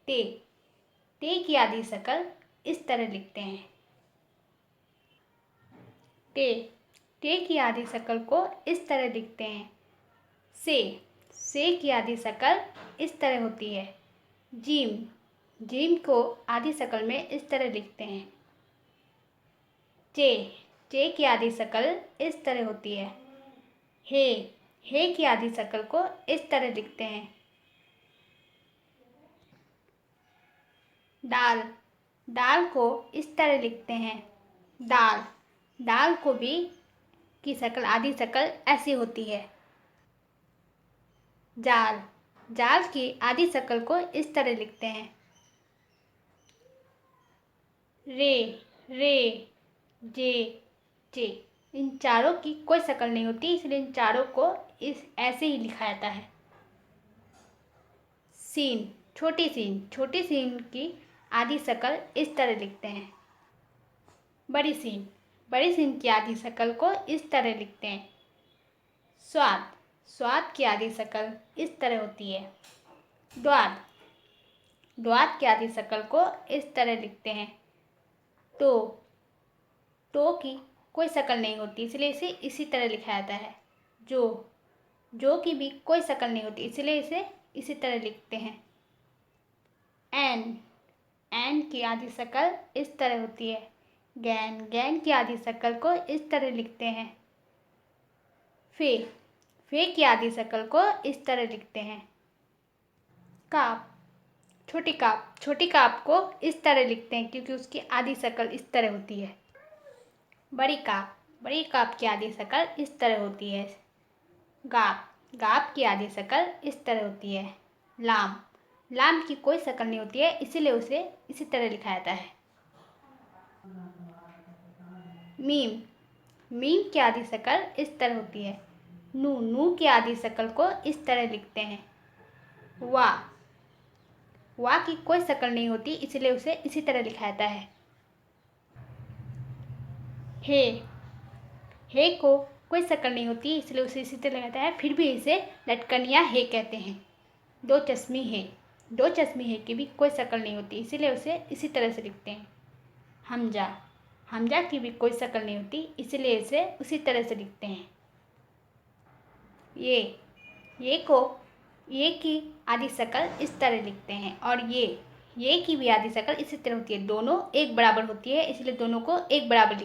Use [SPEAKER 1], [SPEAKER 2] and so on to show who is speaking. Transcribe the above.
[SPEAKER 1] टे, टे की आधी शक्ल इस तरह लिखते हैं। टे, टे की आधी शक्ल को इस तरह लिखते हैं। से की आधी शक्ल इस तरह होती है। जीम, जीम को आधी शक्ल में इस तरह लिखते हैं। चे, चे की आधी शक्ल इस तरह होती है। हे की आधी शक्ल को इस तरह लिखते हैं। दाल, दाल को इस तरह लिखते हैं। दाल, दाल को भी की शक्ल आधी शक्ल ऐसी होती है। जाल, जाल की आधी शक्ल को इस तरह लिखते हैं। रे, रे, जे, जे, इन चारों की कोई शक्ल नहीं होती, इसलिए इन चारों को इस ऐसे ही लिखा जाता है। सीन, छोटी सीन, छोटी सीन की आधी शक्ल इस तरह लिखते हैं। बड़ी सीन, बड़ी सीन की आधी शक्ल को इस तरह लिखते हैं। स्वाद, स्वाद की आधी शक्ल इस तरह होती है। द्वाद, द्वाद की आधी शक्ल को इस तरह लिखते हैं। टो, टो की कोई शक्ल नहीं होती, इसलिए इसे इसी तरह लिखा जाता है। जो की भी कोई शक्ल नहीं होती, इसलिए इसे इसी तरह लिखते हैं। एन, एन की आधी शक्ल इस तरह होती है। गैन, गैन की आधी शक्ल को इस तरह लिखते हैं। फे, फे की आधी शक्ल को इस तरह लिखते हैं। काप, छोटी काप, छोटी काप को इस तरह लिखते हैं क्योंकि उसकी आधी शक्ल इस तरह होती है। बड़ी काप, बड़ी काप की आधी शक्ल इस तरह होती है। गाप, गाप की आधी शक्ल इस तरह होती है। लाम, लाम की कोई शक्ल नहीं होती है, इसीलिए उसे इसी तरह लिखा जाता है। मीम, मीम की आधी शक्ल इस तरह होती है। नू, नू की आधी शक्ल को इस तरह लिखते हैं। वाह, वाह की कोई शक्ल नहीं होती, इसलिए उसे इसी तरह लिखा जाता है। हे को कोई शक्ल नहीं होती, इसलिए उसे इसी तरह लगाता है, फिर भी इसे लटकन या हे कहते हैं। दो चश्मी है, दो चश्मी है की भी कोई शक्ल नहीं होती, इसीलिए उसे इसी तरह से लिखते हैं। हमजा, हमजा की भी कोई शक्ल नहीं होती, इसलिए इसे उसी तरह से लिखते हैं। ये को, ये की आधी शक्ल इस तरह लिखते हैं, और ये की भी आधी शक्ल इसी तरह होती है। दोनों एक बराबर होती है, इसलिए दोनों को एक बराबर